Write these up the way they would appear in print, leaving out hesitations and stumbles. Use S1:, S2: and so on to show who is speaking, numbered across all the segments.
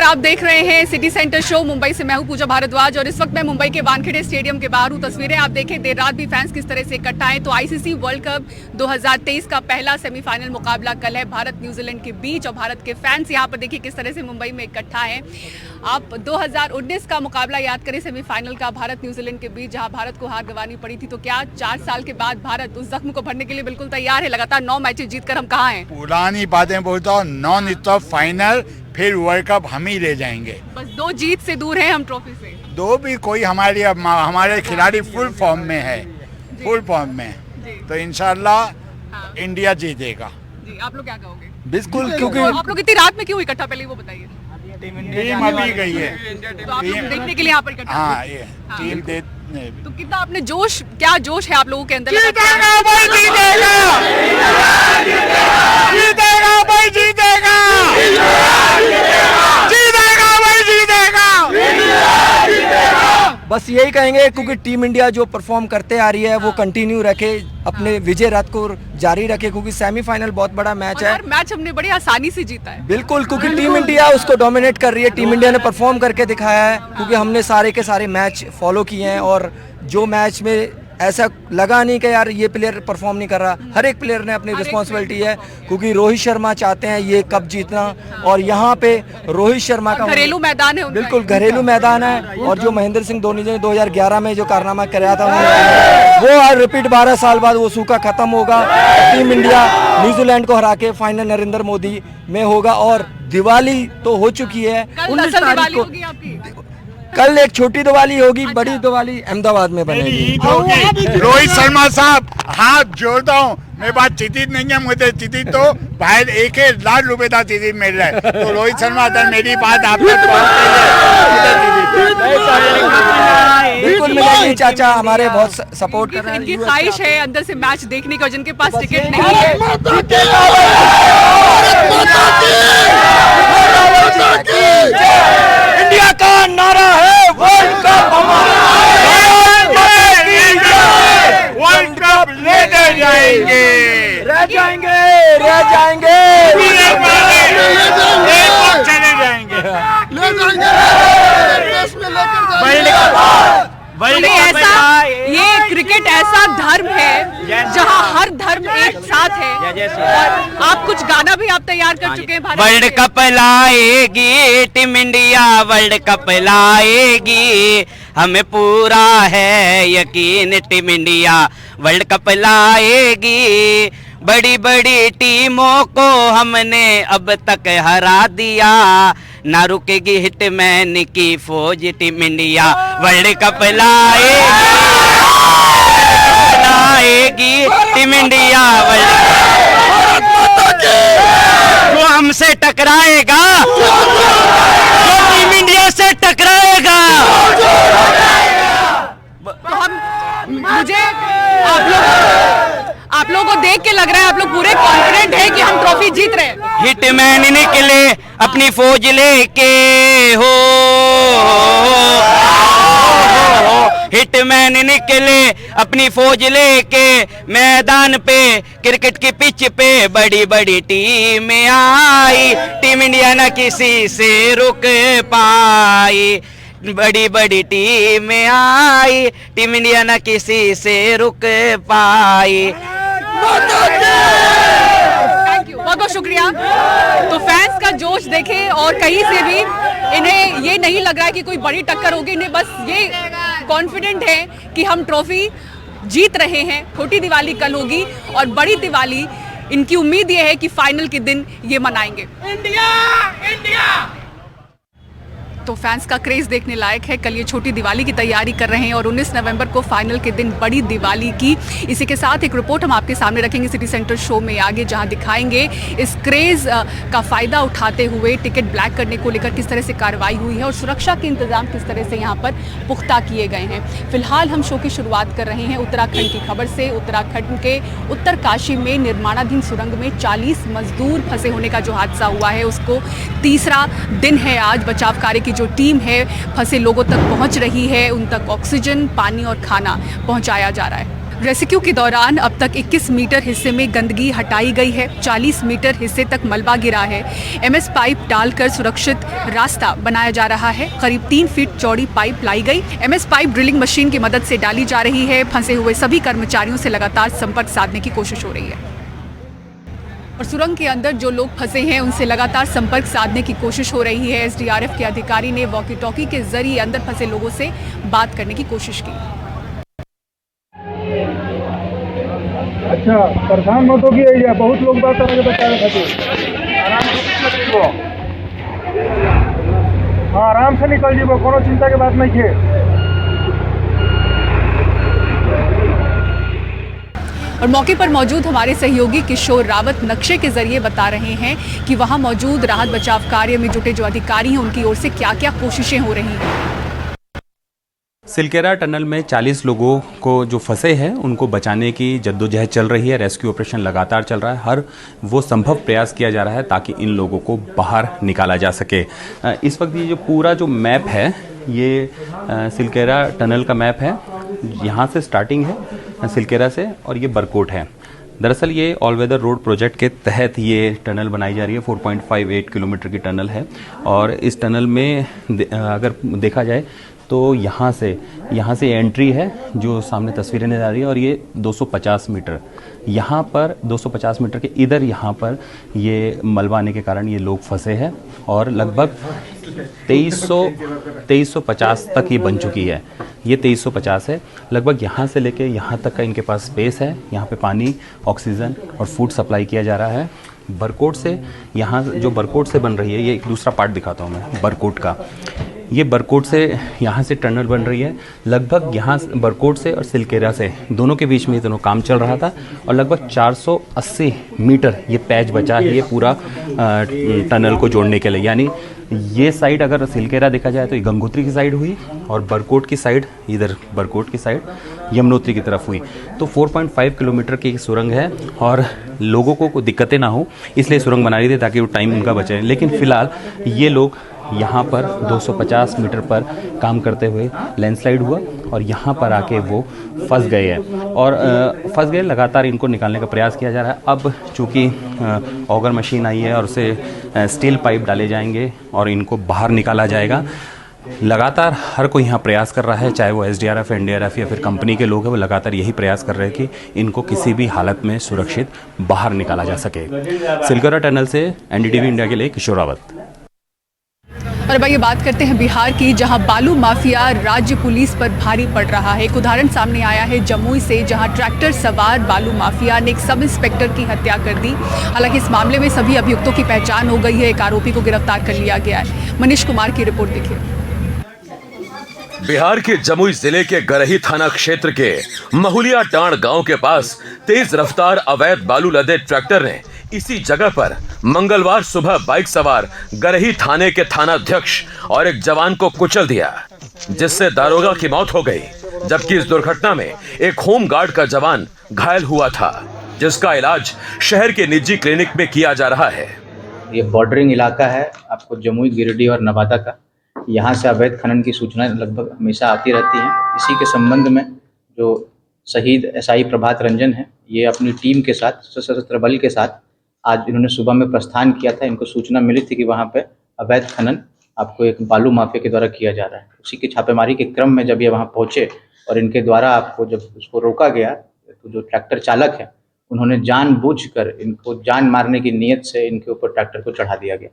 S1: आप देख रहे हैं सिटी सेंटर शो। मुंबई से मैं हूं पूजा भारद्वाज और इस वक्त मैं मुंबई के वानखेड़े स्टेडियम के बाहर हूं। तस्वीरें आप देखें, देर रात भी फैंस किस तरह से इकट्ठा हैं। तो आईसीसी वर्ल्ड कप 2023 का पहला सेमीफाइनल मुकाबला कल है भारत न्यूजीलैंड के बीच और भारत के फैंस यहां पर देखिए किस तरह से मुंबई में इकट्ठा हैं। आप 2019 का मुकाबला याद करें, सेमीफाइनल का भारत न्यूजीलैंड के बीच, जहां भारत को हार गंवानी पड़ी थी। तो क्या 4 साल के बाद भारत उस जख्म को भरने के लिए बिल्कुल तैयार है? लगातार 9 मैचेस जीतकर हम कहाँ हैं?
S2: पुरानी बातें बोलता हूँ, नॉन स्टॉप फाइनल, फिर वर्ल्ड कप हम ही ले जाएंगे।
S1: बस 2 जीत से दूर हैं हम ट्रॉफी से।
S2: 2 भी कोई हमारे खिलाड़ी फुल फॉर्म में है, फुल फॉर्म में, तो इंशाल्लाह इंडिया जीतेगा।
S1: जी, आप लोग क्या कहोगे?
S3: बिल्कुल, क्योंकि
S1: आप लोग इतनी रात में क्यों इकट्ठा, पहले वो बताइए।
S2: टीम अभी गई है,
S1: तो आप लोग देखने के लिए यहाँ पर इकट्ठा?
S2: हाँ, ये टीम दे।
S1: तो कितना आपने जोश, क्या जोश है आप लोगों के अंदर?
S2: जीतेगा भाई, जीतेगा, जीतेगा भाई, जीतेगा, जीतेगा भाई, जीतेगा।
S3: बस यही कहेंगे, क्योंकि टीम इंडिया जो परफॉर्म करते आ रही है वो कंटिन्यू रखे, अपने विजय रथ को जारी रखे, क्योंकि सेमीफाइनल बहुत बड़ा मैच है।
S1: मैच हमने बड़ी आसानी से जीता है।
S3: बिल्कुल, क्योंकि टीम इंडिया उसको डोमिनेट कर रही है। टीम इंडिया ने परफॉर्म करके दिखाया है, क्योंकि हमने सारे के सारे मैच फॉलो किए हैं और जो मैच में ऐसा लगा नहीं कि यार ये प्लेयर परफॉर्म नहीं कर रहा। हर एक प्लेयर ने अपनी रिस्पॉन्सिबिलिटी है, क्योंकि रोहित शर्मा चाहते हैं ये कप जीतना और यहाँ पे रोहित शर्मा का
S1: घरेलू मैदान है।
S3: बिल्कुल घरेलू मैदान है। और जो महेंद्र सिंह धोनी ने 2011 में जो कारनामा कराया था उन्होंने, वो रिपीट 12 साल बाद वो सूखा खत्म होगा। टीम इंडिया न्यूजीलैंड को हरा के फाइनल नरेंद्र मोदी में होगा और दिवाली तो हो चुकी है 19 तारीख को। कल एक छोटी दिवाली होगी, बड़ी दिवाली अहमदाबाद में बनेगी।
S2: रोहित शर्मा साहब, हाथ जोड़ता हूँ, मेरे पास टिकट नहीं है, मुझे टिकट तो बाहर 1 लाख रुपए का टिकट मिल रहा है। तो रोहित शर्मा अगर मेरी बात आप
S3: बिल्कुल मिलेगी। चाचा हमारे बहुत सपोर्ट कर रहे हैं।
S1: इनकी ख्वाहिश है अंदर से मैच देखने का, जिनके पास टिकट नहीं है।
S3: इंडिया का नारा है वर्ल्ड कप हमारा,
S2: वर्ल्ड कप लेते जाएंगे,
S3: रह जाएंगे, रह जाएंगे,
S2: चले जाएंगे,
S1: वर्ल्ड ऐसा, ये क्रिकेट ऐसा धर्म है जहां हर धर्म एक साथ है। और आप कुछ गाना भी आप तैयार कर चुके हैं।
S4: वर्ल्ड कप लाएगी टीम इंडिया, वर्ल्ड कप लाएगी, हमें पूरा है यकीन, टीम इंडिया वर्ल्ड कप लाएगी। बड़ी बड़ी टीमों को हमने अब तक हरा दिया, ना रुकेगी हिटमैन की फौज, टीम इंडिया वर्ल्ड कप लाएगी, टीम इंडिया वर्ल्ड जो हमसे टकराएगा, जो टीम इंडिया से टकराएगा,
S1: तो हम, मुझे आप लोगों को देख के लग रहा है आप लोग पूरे कॉन्फिडेंट हैं कि हम ट्रॉफी जीत रहे हैं।
S4: हिटमैन निकले अपनी फौज लेके हो, हिटमैन निकले अपनी फौज लेके मैदान पे, क्रिकेट की पिच पे बड़ी बड़ी टीम आई, टीम इंडिया न किसी से रुक पाई, बड़ी बड़ी टीम आई, टीम इंडिया न किसी से रुक पाई।
S1: थैंक यू, बहुत बहुत शुक्रिया। तो फैंस का जोश देखें और कहीं से भी इन्हें ये नहीं लग रहा है कि कोई बड़ी टक्कर होगी, इन्हें बस ये कॉन्फिडेंट है कि हम ट्रॉफी जीत रहे हैं। छोटी दिवाली कल होगी और बड़ी दिवाली इनकी उम्मीद ये है कि फाइनल के दिन ये मनाएंगे। India, India. तो फैंस का क्रेज देखने लायक है। कल ये छोटी दिवाली की तैयारी कर रहे हैं और 19 नवंबर को फाइनल के दिन बड़ी दिवाली की। इसी के साथ एक रिपोर्ट हम आपके सामने रखेंगे सिटी सेंटर शो में आगे, जहां दिखाएंगे इस क्रेज का फ़ायदा उठाते हुए टिकट ब्लैक करने को लेकर किस तरह से कार्रवाई हुई है और सुरक्षा के इंतजाम किस तरह से यहाँ पर पुख्ता किए गए हैं। फिलहाल हम शो की शुरुआत कर रहे हैं उत्तराखंड की खबर से। उत्तराखंड के उत्तरकाशी में निर्माणाधीन सुरंग में 40 मजदूर फंसे होने का जो हादसा हुआ है, उसको तीसरा दिन है आज। बचाव कार्य की जो टीम है फंसे लोगों तक पहुंच रही है, उन तक ऑक्सीजन, पानी और खाना पहुंचाया जा रहा है। रेस्क्यू के दौरान अब तक 21 मीटर हिस्से में गंदगी हटाई गई है, 40 मीटर हिस्से तक मलबा गिरा है। एमएस पाइप डालकर सुरक्षित रास्ता बनाया जा रहा है। करीब 3 फीट चौड़ी पाइप लाई गई। एमएस पाइप ड्रिलिंग मशीन की मदद से डाली जा रही है। फंसे हुए सभी कर्मचारियों से लगातार संपर्क साधने की कोशिश हो रही है और सुरंग के अंदर जो लोग फंसे हैं उनसे लगातार संपर्क साधने की कोशिश हो रही है। एसडीआरएफ के अधिकारी ने वॉकी टॉकी के जरिए अंदर फंसे लोगों से बात करने की कोशिश की।
S5: अच्छा, परेशान मत हो गया, बहुत लोग बात आगे बता रहे थे। आराम से निकल, हाँ आराम से निकल जीवो, कोनो चिंता के बात नहीं है।
S1: और मौके पर मौजूद हमारे सहयोगी किशोर रावत नक्शे के जरिए बता रहे हैं कि वहां मौजूद राहत बचाव कार्य में जुटे जो अधिकारी हैं उनकी ओर से क्या क्या कोशिशें हो रही हैं।
S6: सिलकेरा टनल में 40 लोगों को जो फंसे हैं उनको बचाने की जद्दोजहद चल रही है। रेस्क्यू ऑपरेशन लगातार चल रहा है। हर वो संभव प्रयास किया जा रहा है ताकि इन लोगों को बाहर निकाला जा सके। इस वक्त ये जो पूरा जो मैप है ये सिलकेरा टनल का मैप है। यहाँ से स्टार्टिंग है सिलकेरा से और ये बरकोट है। दरअसल ये ऑल वेदर रोड प्रोजेक्ट के तहत ये टनल बनाई जा रही है। 4.58 किलोमीटर की टनल है और इस टनल में अगर देखा जाए तो यहाँ से एंट्री है जो सामने तस्वीरें नजर आ रही है और ये 250 मीटर यहाँ पर 250 मीटर के इधर यहाँ पर ये मलबा आने के कारण ये लोग फंसे हैं और लगभग 2350 तक ये बन चुकी है। ये 2350 है। लगभग यहाँ से लेके यहाँ तक का इनके पास स्पेस है। यहाँ पे पानी, ऑक्सीजन और फूड सप्लाई किया जा रहा है। बरकोट से यहाँ जो बरकोट से बन रही है, ये एक दूसरा पार्ट दिखाता हूँ मैं बरकोट का। ये बरकोट से यहाँ से टनल बन रही है। लगभग यहाँ बरकोट से और सिलकेरा से दोनों के बीच में ये दोनों काम चल रहा था और लगभग 480 मीटर ये पैच बचा है ये पूरा टनल को जोड़ने के लिए। यानी ये साइड अगर सिलकेरा देखा जाए तो ये गंगोत्री की साइड हुई और बरकोट की साइड, इधर बरकोट की साइड यमुनोत्री की तरफ हुई। तो 4.5 किलोमीटर की सुरंग है और लोगों को दिक्कतें ना हो इसलिए सुरंग बना रही थी ताकि वो टाइम उनका बचे। लेकिन फ़िलहाल ये लोग यहाँ पर 250 मीटर पर काम करते हुए लैंडस्लाइड हुआ और यहाँ पर आके वो फंस गए हैं और फंस गए। लगातार इनको निकालने का प्रयास किया जा रहा है। अब चूँकि ऑगर मशीन आई है और उसे स्टील पाइप डाले जाएंगे और इनको बाहर निकाला जाएगा। लगातार हर कोई यहाँ प्रयास कर रहा है, चाहे वो एसडीआरएफ, एनडीआरएफ या फिर कंपनी के लोग हैं, वो लगातार यही प्रयास कर रहे हैं कि इनको किसी भी हालत में सुरक्षित बाहर निकाला जा सके। सिलकेरा टनल से एनडीटीवी इंडिया के लिए किशोर रावत।
S1: और अब ये बात करते हैं बिहार की, जहां बालू माफिया राज्य पुलिस पर भारी पड़ रहा है। एक उदाहरण सामने आया है जमुई से, जहां ट्रैक्टर सवार बालू माफिया ने एक सब इंस्पेक्टर की हत्या कर दी। हालांकि इस मामले में सभी अभियुक्तों की पहचान हो गई है। एक आरोपी को गिरफ्तार कर लिया गया है। मनीष कुमार की रिपोर्ट देखिए।
S7: बिहार के जमुई जिले के गरही थाना क्षेत्र के महुलिया टांड गांव के पास तेज रफ्तार अवैध बालू लदे ट्रैक्टर ने इसी जगह पर मंगलवार सुबह बाइक सवार गरही थाने के थानाध्यक्ष और एक जवान को कुचल दिया, जिससे दारोगा की मौत हो गई। जबकि इस दुर्घटना में एक होमगार्ड का जवान घायल हुआ था, जिसका इलाज शहर के निजी क्लिनिक में किया जा रहा है।
S8: ये बॉर्डरिंग इलाका है आपको जमुई, गिरिडीह और नवादा का। यहाँ से अवैध खनन की सूचना लगभग हमेशा आती रहती है। इसी के संबंध में जो शहीद एसआई प्रभात रंजन है, ये अपनी टीम के साथ, सशस्त्र बल के साथ आज इन्होंने सुबह में प्रस्थान किया था। इनको सूचना मिली थी कि वहाँ पे अवैध खनन आपको एक बालू माफिया के द्वारा किया जा रहा है। उसी की छापेमारी के क्रम में जब ये वहाँ पहुँचे और इनके द्वारा आपको जब उसको रोका गया तो जो ट्रैक्टर चालक है उन्होंने जानबूझकर इनको जान मारने की नीयत से इनके ऊपर ट्रैक्टर को चढ़ा दिया गया।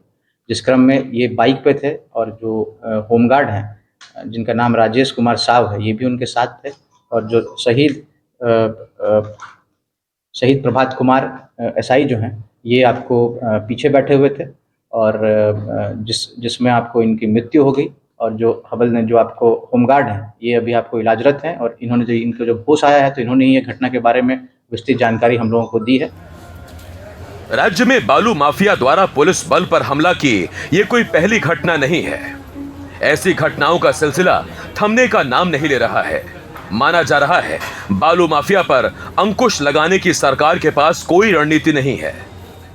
S8: जिस क्रम में ये बाइक पे थे और जो होमगार्ड हैं जिनका नाम राजेश कुमार साव है, ये भी उनके साथ थे। और जो शहीद प्रभात कुमार एसआई जो हैं, ये आपको पीछे बैठे हुए थे और जिसमें आपको इनकी मृत्यु हो गई। और जो हवल ने जो आपको होमगार्ड हैं, ये अभी आपको इलाजरत हैं और इन्होंने जो इनको जब होश आया है तो इन्होंने ये घटना के बारे में विस्तृत जानकारी हम लोगों को दी है।
S7: राज्य में बालू माफिया द्वारा पुलिस बल पर हमला की ये कोई पहली घटना नहीं है। ऐसी घटनाओं का सिलसिला थमने का नाम नहीं ले रहा है। माना जा रहा है बालू माफिया पर अंकुश लगाने की सरकार के पास कोई रणनीति नहीं है।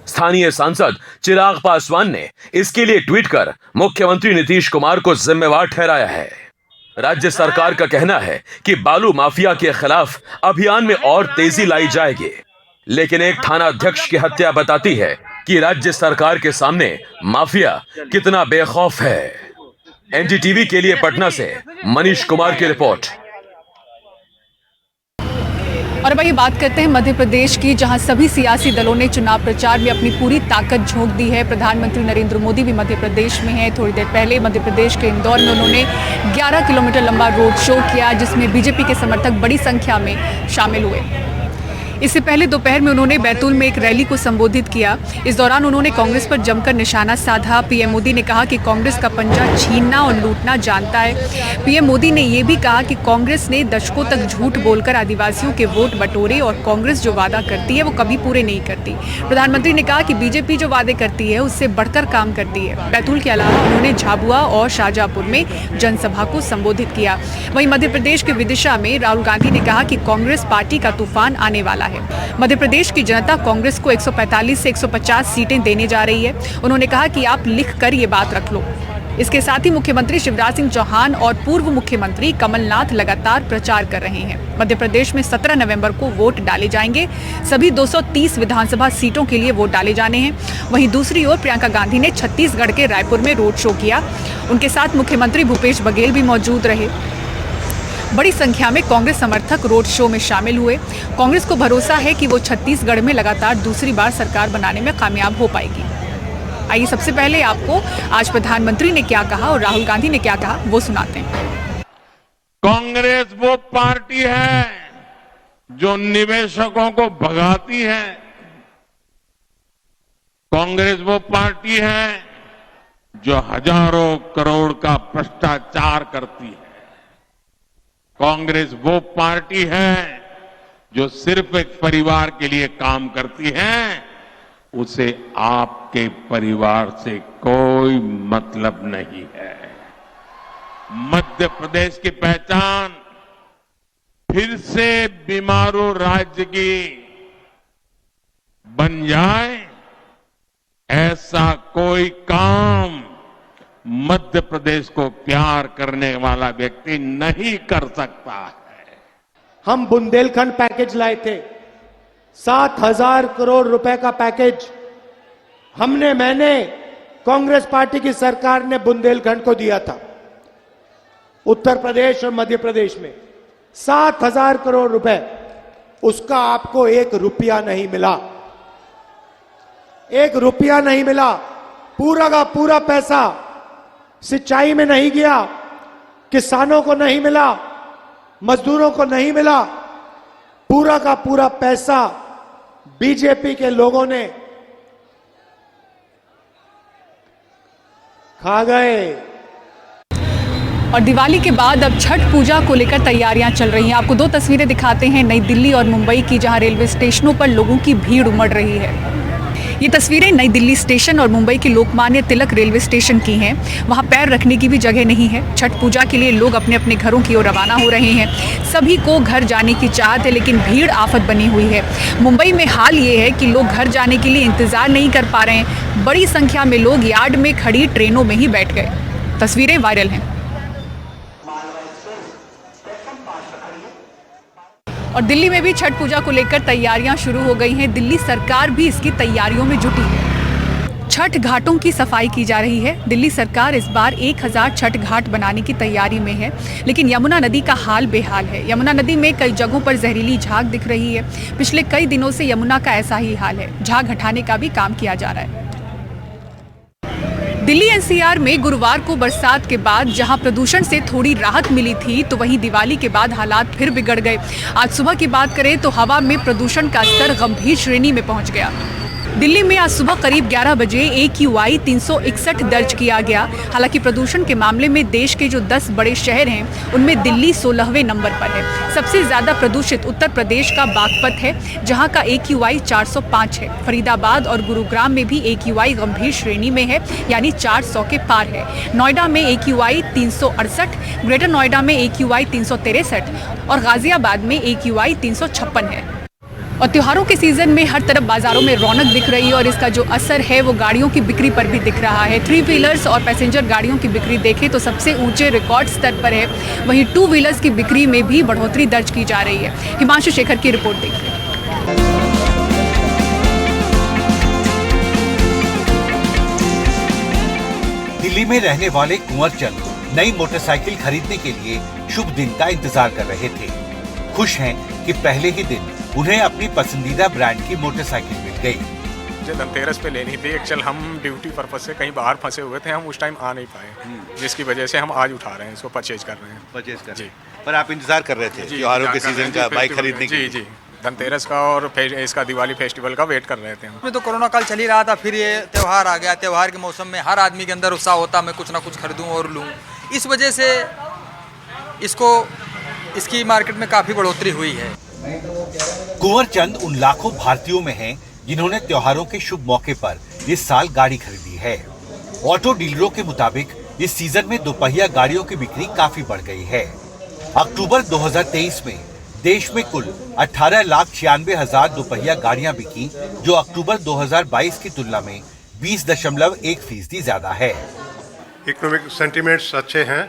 S7: स्थानीय सांसद चिराग पासवान ने इसके लिए ट्वीट कर मुख्यमंत्री नीतीश कुमार को जिम्मेवार ठहराया है। राज्य सरकार का कहना है कि बालू माफिया के खिलाफ अभियान में और तेजी लाई जाएगी, लेकिन एक थाना अध्यक्ष की हत्या बताती है कि राज्य सरकार के सामने माफिया कितना बेखौफ है। एनडीटीवी के लिए पटना से मनीष कुमार की रिपोर्ट।
S1: और अब ये बात करते हैं मध्य प्रदेश की, जहां सभी सियासी दलों ने चुनाव प्रचार में अपनी पूरी ताकत झोंक दी है। प्रधानमंत्री नरेंद्र मोदी भी मध्य प्रदेश में हैं। थोड़ी देर पहले मध्य प्रदेश के इंदौर में उन्होंने 11 किलोमीटर लंबा रोड शो किया, जिसमें बीजेपी के समर्थक बड़ी संख्या में शामिल हुए। इससे पहले दोपहर में उन्होंने बैतूल में एक रैली को संबोधित किया। इस दौरान उन्होंने कांग्रेस पर जमकर निशाना साधा। पीएम मोदी ने कहा कि कांग्रेस का पंजा छीनना और लूटना जानता है। पीएम मोदी ने ये भी कहा कि कांग्रेस ने दशकों तक झूठ बोलकर आदिवासियों के वोट बटोरे और कांग्रेस जो वादा करती है वो कभी पूरे नहीं करती। प्रधानमंत्री ने कहा कि बीजेपी जो वादे करती है उससे बढ़कर काम करती है। बैतूल के अलावा उन्होंने झाबुआ और शाहजहांपुर में जनसभा को संबोधित किया। वहीं मध्य प्रदेश के विदिशा में राहुल गांधी ने कहा कि कांग्रेस पार्टी का तूफान आने वाला है। मध्य प्रदेश की जनता कांग्रेस को 145 से 150 सीटें देने जा रही है। उन्होंने कहा कि आप लिख कर ये बात रख लो। इसके साथ ही मुख्यमंत्री शिवराज सिंह चौहान और पूर्व मुख्यमंत्री कमलनाथ लगातार प्रचार कर रहे हैं। मध्य प्रदेश में 17 नवंबर को वोट डाले जाएंगे। सभी 230 विधानसभा सीटों के लिए वोट डाले जाने हैं। वहीं दूसरी ओर प्रियंका गांधी ने छत्तीसगढ़ के रायपुर में रोड शो किया। उनके साथ मुख्यमंत्री भूपेश बघेल भी मौजूद रहे। बड़ी संख्या में कांग्रेस समर्थक रोड शो में शामिल हुए। कांग्रेस को भरोसा है कि वो छत्तीसगढ़ में लगातार दूसरी बार सरकार बनाने में कामयाब हो पाएगी। आइए सबसे पहले आपको आज प्रधानमंत्री ने क्या कहा और राहुल गांधी ने क्या कहा वो सुनाते हैं।
S9: कांग्रेस वो पार्टी है जो निवेशकों को भगाती है। कांग्रेस वो पार्टी है जो हजारों करोड़ का भ्रष्टाचार करती है। कांग्रेस वो पार्टी है जो सिर्फ एक परिवार के लिए काम करती है, उसे आपके परिवार से कोई मतलब नहीं है। मध्य प्रदेश की पहचान फिर से बीमारू राज्य की बन जाए, ऐसा कोई काम मध्य प्रदेश को प्यार करने वाला व्यक्ति नहीं कर सकता है।
S10: हम बुंदेलखंड पैकेज लाए थे, 7,000 करोड़ रुपए का पैकेज मैंने कांग्रेस पार्टी की सरकार ने बुंदेलखंड को दिया था। उत्तर प्रदेश और मध्य प्रदेश में 7,000 करोड़ रुपए, उसका आपको 1 रुपया नहीं मिला। 1 रुपया नहीं मिला। पूरा का पूरा पैसा सिंचाई में नहीं गया, किसानों को नहीं मिला, मजदूरों को नहीं मिला। पूरा का पूरा पैसा बीजेपी के लोगों ने खा गए।
S1: और दिवाली के बाद अब छठ पूजा को लेकर तैयारियां चल रही हैं। आपको 2 तस्वीरें दिखाते हैं नई दिल्ली और मुंबई की, जहां रेलवे स्टेशनों पर लोगों की भीड़ उमड़ रही है। ये तस्वीरें नई दिल्ली स्टेशन और मुंबई के लोकमान्य तिलक रेलवे स्टेशन की हैं। वहां पैर रखने की भी जगह नहीं है। छठ पूजा के लिए लोग अपने अपने घरों की ओर रवाना हो रहे हैं। सभी को घर जाने की चाहत है, लेकिन भीड़ आफत बनी हुई है। मुंबई में हाल ये है कि लोग घर जाने के लिए इंतजार नहीं कर पा रहे हैं। बड़ी संख्या में लोग यार्ड में खड़ी ट्रेनों में ही बैठ गए। तस्वीरें वायरल हैं। और दिल्ली में भी छठ पूजा को लेकर तैयारियां शुरू हो गई हैं। दिल्ली सरकार भी इसकी तैयारियों में जुटी है। छठ घाटों की सफाई की जा रही है। दिल्ली सरकार इस बार 1000 छठ घाट बनाने की तैयारी में है, लेकिन यमुना नदी का हाल बेहाल है। यमुना नदी में कई जगहों पर जहरीली झाग दिख रही है। पिछले कई दिनों से यमुना का ऐसा ही हाल है। झाग हटाने का भी काम किया जा रहा है। दिल्ली एनसीआर में गुरुवार को बरसात के बाद जहां प्रदूषण से थोड़ी राहत मिली थी, तो वहीं दिवाली के बाद हालात फिर बिगड़ गए। आज सुबह की बात करें तो हवा में प्रदूषण का स्तर गंभीर श्रेणी में पहुंच गया। दिल्ली में आज सुबह करीब 11 बजे AQI 361 दर्ज किया गया। हालांकि प्रदूषण के मामले में देश के जो 10 बड़े शहर हैं, उनमें दिल्ली 16वें नंबर पर है। सबसे ज़्यादा प्रदूषित उत्तर प्रदेश का बागपत है, जहां का AQI 405 है। फरीदाबाद और गुरुग्राम में भी AQI गंभीर श्रेणी में है, यानी 400 के पार है। नोएडा में AQI 368, ग्रेटर नोएडा में AQI 363 और गाजियाबाद में AQI 356 है। और त्योहारों के सीजन में हर तरफ बाजारों में रौनक दिख रही है और इसका जो असर है वो गाड़ियों की बिक्री पर भी दिख रहा है। 3 व्हीलर्स और पैसेंजर गाड़ियों की बिक्री देखें तो सबसे ऊंचे रिकॉर्ड स्तर पर है, वहीं 2 व्हीलर्स की बिक्री में भी बढ़ोतरी दर्ज की जा रही है। हिमांशु शेखर की रिपोर्ट देखिए।
S11: दिल्ली में रहने वाले कुंवर चंद नई मोटरसाइकिल खरीदने के लिए शुभ दिन का इंतजार कर रहे थे। खुश हैं कि पहले ही दिन उन्हें अपनी पसंदीदा ब्रांड की मोटरसाइकिल मिल गई।
S12: मुझे धनतेरस पे लेनी थी। एक्चुअल हम ड्यूटी पर्पज से कहीं बाहर फंसे हुए थे, हम उस टाइम आ नहीं पाए, जिसकी वजह से हम आज उठा रहे हैं, इसको परचेज कर रहे हैं।
S11: परचेज कर रहे हैं। पर आप इंतजार कर रहे थे त्योहारों के सीजन का बाइक खरीदने की?
S12: जी, धनतेरस का और इसका दिवाली फेस्टिवल का वेट कर रहे थे हम।
S13: तो कोरोना काल चल ही रहा था, फिर ये त्यौहार आ गया। त्यौहार के मौसम में हर आदमी के अंदर उत्साह होता, मैं कुछ ना कुछ खरीदूं और लूं। इस वजह से इसकी मार्केट में काफ़ी बढ़ोतरी हुई है।
S11: कुंवर चंद उन लाखों भारतीयों में हैं जिन्होंने त्योहारों के शुभ मौके पर इस साल गाड़ी खरीदी है। ऑटो डीलरों के मुताबिक इस सीजन में दोपहिया गाड़ियों की बिक्री काफी बढ़ गई है। अक्टूबर 2023 में देश में कुल 18,96,000 दोपहिया गाड़ियां बिकी, जो अक्टूबर 2022 की तुलना में 20.1% ज्यादा है।
S14: इकोनॉमिक सेंटिमेंट्स अच्छे हैं,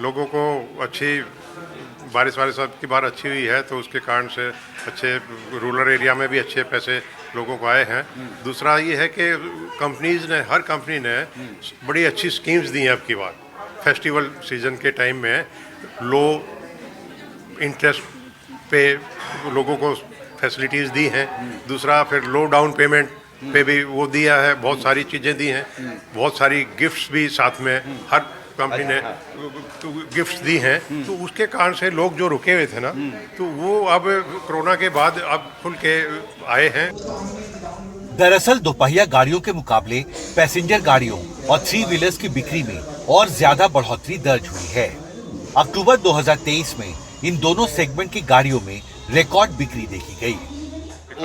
S14: लोगों को अच्छी बारिश की बार अच्छी हुई है, तो उसके कारण से अच्छे रूरल एरिया में भी अच्छे पैसे लोगों को आए हैं। दूसरा ये है कि हर कंपनी ने बड़ी अच्छी स्कीम्स दी हैं अब की बार। फेस्टिवल सीजन के टाइम में लो इंटरेस्ट पे लोगों को फैसिलिटीज़ दी हैं। दूसरा फिर लो डाउन पेमेंट पे भी वो दिया है, बहुत सारी चीज़ें दी हैं, बहुत सारी गिफ्ट्स भी साथ में हर कंपनी ने गिफ्ट्स दी हैं। तो उसके कारण से लोग जो रुके हुए थे ना, तो वो अब कोरोना के बाद अब खुल के आए हैं।
S11: दरअसल दोपहिया गाड़ियों के मुकाबले पैसेंजर गाड़ियों और 3 व्हीलर्स की बिक्री में और ज्यादा बढ़ोतरी दर्ज हुई है। अक्टूबर 2023 में इन दोनों सेगमेंट की गाड़ियों में रिकॉर्ड बिक्री देखी गई।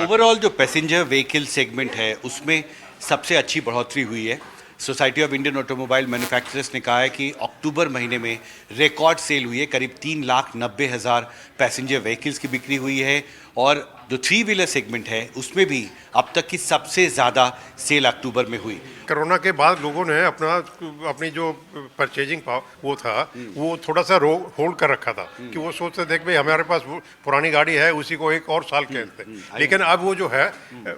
S15: ओवरऑल जो पैसेंजर व्हीकल सेगमेंट है उसमें सबसे अच्छी बढ़ोतरी हुई है। Society of Indian automobile manufacturers ने कहा है कि अक्टूबर महीने में रिकॉर्ड सेल हुई है, करीब 3,90,000 पैसेंजर व्हीकल्स की बिक्री हुई है। और जो 3 व्हीलर सेगमेंट है उसमें भी अब तक की सबसे ज़्यादा सेल अक्टूबर में हुई।
S14: कोरोना के बाद लोगों ने अपनी जो परचेजिंग वो था वो थोड़ा सा होल्ड कर रखा था कि वो सोचते थे कि भाई हमारे पास पुरानी गाड़ी है, उसी को एक और साल कहते हैं। लेकिन अब वो जो है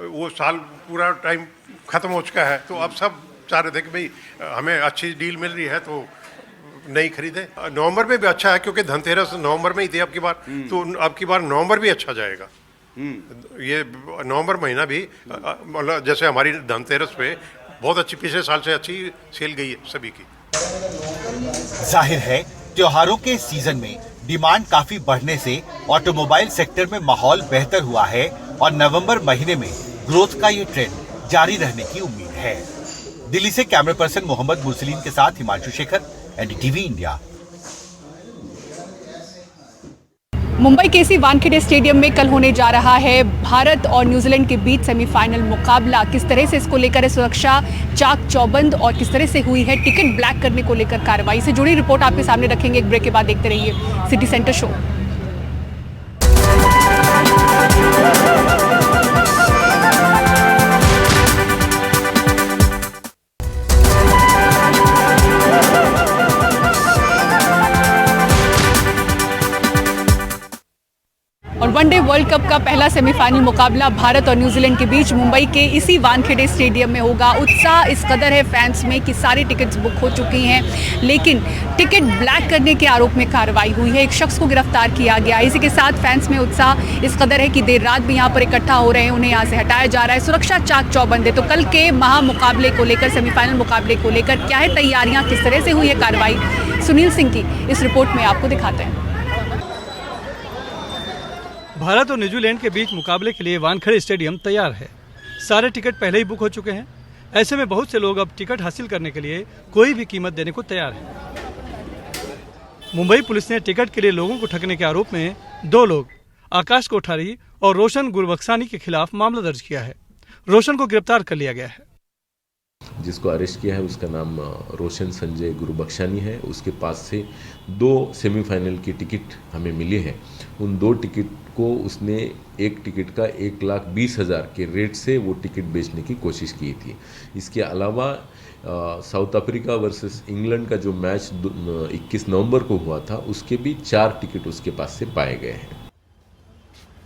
S14: वो साल पूरा टाइम ख़त्म हो चुका है, तो अब सब चाह रहे थे कि भाई हमें अच्छी डील मिल रही है तो नहीं खरीदे। नवंबर में भी अच्छा है क्योंकि धनतेरस नवंबर में ही थी अब की बार, तो अब की बार नवंबर भी अच्छा जाएगा। ये नवंबर महीना भी मतलब जैसे हमारी धनतेरस पे बहुत अच्छी, पिछले साल से अच्छी सेल गई है सभी की।
S11: जाहिर है त्योहारों के सीजन में डिमांड काफी बढ़ने से ऑटोमोबाइल सेक्टर में माहौल बेहतर हुआ है और नवंबर महीने में ग्रोथ का ये ट्रेंड जारी रहने की उम्मीद है। दिल्ली से कैमरा पर्सन मोहम्मद मुरसलीन के साथ हिमांशु शेखर, एनडीटीवी इंडिया।
S1: मुंबई के इसी वानखेड़े स्टेडियम में कल होने जा रहा है भारत और न्यूजीलैंड के बीच सेमीफाइनल मुकाबला। किस तरह से इसको लेकर सुरक्षा चाक चौबंद और किस तरह से हुई है टिकट ब्लैक करने को लेकर कार्रवाई, से जुड़ी रिपोर्ट आपके सामने रखेंगे। एक ब्रेक के बाद देखते रहिए सिटी सेंटर शो। और वनडे वर्ल्ड कप का पहला सेमीफाइनल मुकाबला भारत और न्यूजीलैंड के बीच मुंबई के इसी वानखेड़े स्टेडियम में होगा। उत्साह इस कदर है फैंस में कि सारी टिकट्स बुक हो चुकी हैं, लेकिन टिकट ब्लैक करने के आरोप में कार्रवाई हुई है। एक शख्स को गिरफ्तार किया गया। इसी के साथ फैंस में उत्साह इस कदर है कि देर रात भी यहाँ पर इकट्ठा हो रहे हैं, उन्हें यहाँ से हटाया जा रहा है। सुरक्षा चाक चौबंद है। तो कल के महामुकाबले को लेकर, सेमीफाइनल मुकाबले को लेकर क्या है तैयारियाँ, किस तरह से हुई है कार्रवाई, सुनील सिंह की इस रिपोर्ट में आपको दिखाते हैं।
S16: भारत और न्यूजीलैंड के बीच मुकाबले के लिए वानखेड़े स्टेडियम तैयार है। सारे टिकट पहले ही बुक हो चुके हैं। ऐसे में बहुत से लोग अब टिकट हासिल करने के लिए कोई भी कीमत देने को तैयार है। मुंबई पुलिस ने टिकट के लिए लोगों को ठगने के आरोप में 2 लोग, आकाश कोठारी और रोशन गुरबख्शानी के खिलाफ मामला दर्ज किया है। रोशन को गिरफ्तार कर लिया गया है।
S17: जिसको अरेस्ट किया है उसका नाम रोशन संजय गुरबख्शानी है। उसके पास से 2 सेमीफाइनल की टिकट हमें मिली है। उन 2 टिकट को उसने एक टिकट का 1,20,000 के रेट से वो टिकट बेचने की कोशिश की थी। इसके अलावा साउथ अफ्रीका वर्सेस इंग्लैंड का जो मैच 21 नवंबर को हुआ था, उसके भी 4 टिकट उसके पास से पाए गए हैं।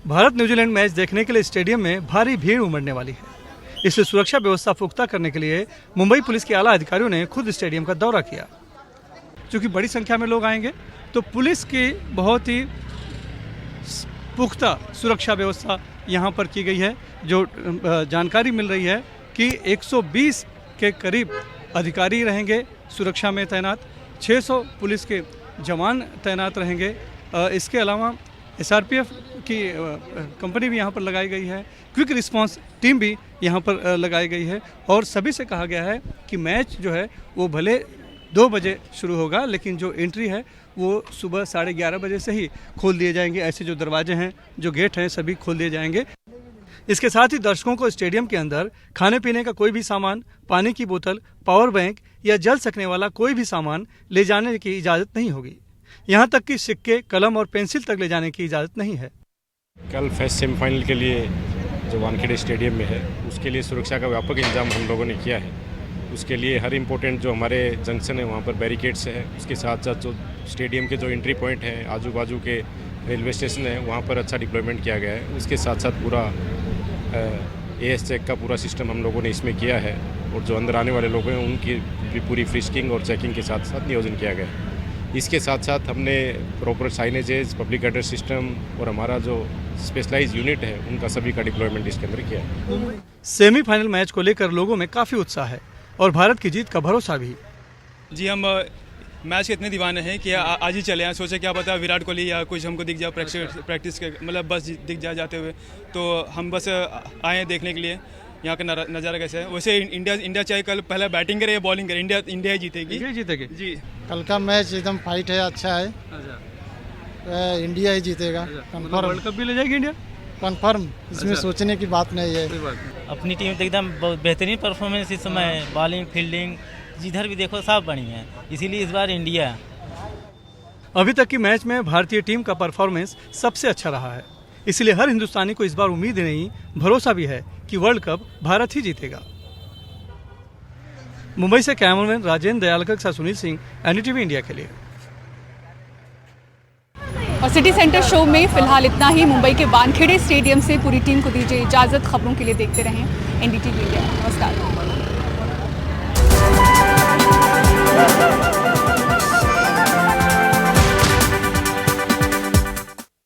S16: भारत न्यूजीलैंड मैच देखने के लिए स्टेडियम में भारी भीड़ उमड़ने वाली है। इसलिए सुरक्षा व्यवस्था पुख्ता करने के लिए मुंबई पुलिस के आला अधिकारियों ने खुद स्टेडियम का दौरा किया। चूँकि बड़ी संख्या में लोग आएंगे तो पुलिस की बहुत ही पुख्ता सुरक्षा व्यवस्था यहाँ पर की गई है। जो जानकारी मिल रही है कि 120 के करीब अधिकारी रहेंगे सुरक्षा में तैनात, 600 पुलिस के जवान तैनात रहेंगे। इसके अलावा SRPF की कंपनी भी यहाँ पर लगाई गई है, क्विक रिस्पांस टीम भी यहाँ पर लगाई गई है और सभी से कहा गया है कि मैच जो है वो भले 2 बजे शुरू होगा, लेकिन जो एंट्री है वो सुबह 11:30 बजे से ही खोल दिए जाएंगे। ऐसे जो दरवाजे हैं, जो गेट हैं, सभी खोल दिए जाएंगे। इसके साथ ही दर्शकों को स्टेडियम के अंदर खाने पीने का कोई भी सामान, पानी की बोतल, पावर बैंक या जल सकने वाला कोई भी सामान ले जाने की इजाज़त नहीं होगी। यहाँ तक कि सिक्के, कलम और पेंसिल तक ले जाने की इजाज़त नहीं है।
S18: कल फर्स्ट सेमीफाइनल के लिए जो वानखेड़े स्टेडियम में है, उसके लिए सुरक्षा का व्यापक इंतजाम हम लोगों ने किया है। उसके लिए हर इम्पोर्टेंट जो हमारे जंक्शन है वहाँ पर बैरिकेड्स है। उसके साथ साथ जो स्टेडियम के जो एंट्री पॉइंट हैं, आजू बाजू के रेलवे स्टेशन है, वहाँ पर अच्छा डिप्लॉयमेंट किया गया है। उसके साथ साथ पूरा AS चेक का पूरा सिस्टम हम लोगों ने इसमें किया है और जो अंदर आने वाले लोग हैं उनकी भी पूरी फ्रिस्किंग और चेकिंग के साथ साथ नियोजन किया गया है। इसके साथ साथ हमने proper signages, public address system और हमारा जो स्पेशलाइज यूनिट है उनका सभी का डिप्लॉयमेंट इसके अंदर किया है।
S16: सेमीफाइनल मैच को लेकर लोगों में काफ़ी उत्साह है और भारत की जीत का भरोसा भी।
S19: जी, हम मैच के इतने दीवाने हैं कि आज ही चले आए। सोचे क्या पता विराट कोहली या कुछ हमको दिख जाए प्रैक्टिस के, मतलब बस दिख जाए जाते हुए, तो हम बस आए देखने के लिए यहाँ का नज़ारा कैसा है। वैसे इंडिया चाहे कल पहला बैटिंग करे या बॉलिंग करे, इंडिया ही जीतेगी।
S16: जी,
S20: कल का मैच एकदम फाइट है, अच्छा है। इंडिया ही जीतेगा कंफर्म।
S16: वर्ल्ड कप भी ले जाएगी इंडिया
S20: कंफर्म, इसमें सोचने की बात नहीं है।
S21: अपनी टीम तो एकदम बेहतरीन परफॉर्मेंस इस समय है। बॉलिंग, फील्डिंग, जिधर भी देखो सब बढ़िया है, इसीलिए इस बार इंडिया।
S16: अभी तक की मैच में भारतीय टीम का परफॉर्मेंस सबसे अच्छा रहा है, इसलिए हर हिंदुस्तानी को इस बार उम्मीद नहीं, भरोसा भी है कि वर्ल्ड कप भारत ही जीतेगा। मुंबई से कैमरामैन राजेंद्र दयालकर के साथ सुनील सिंह, NDTV इंडिया के लिए।
S1: और सिटी सेंटर शो में फिलहाल इतना ही। मुंबई के वानखेड़े स्टेडियम से पूरी टीम को दीजिए इजाजत। खबरों के लिए देखते रहें NDTV इंडिया। नमस्कार।